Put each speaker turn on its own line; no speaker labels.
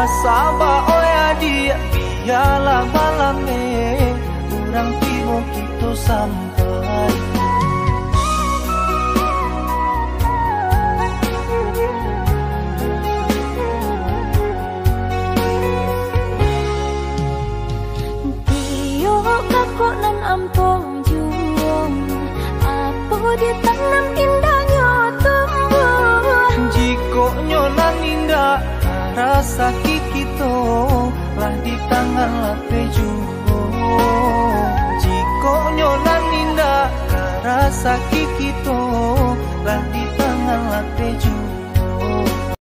Sabah oya dia biarlah balame kurang timo kita sampai.
Tiyo kakok nan ampong juong apa ditanam indahnya tumbuh.
Jiko nyonan indah rasa kikito lah di tangan lape jugo. Jiko nyonan indah rasa kikito lah di tangan lape jugo.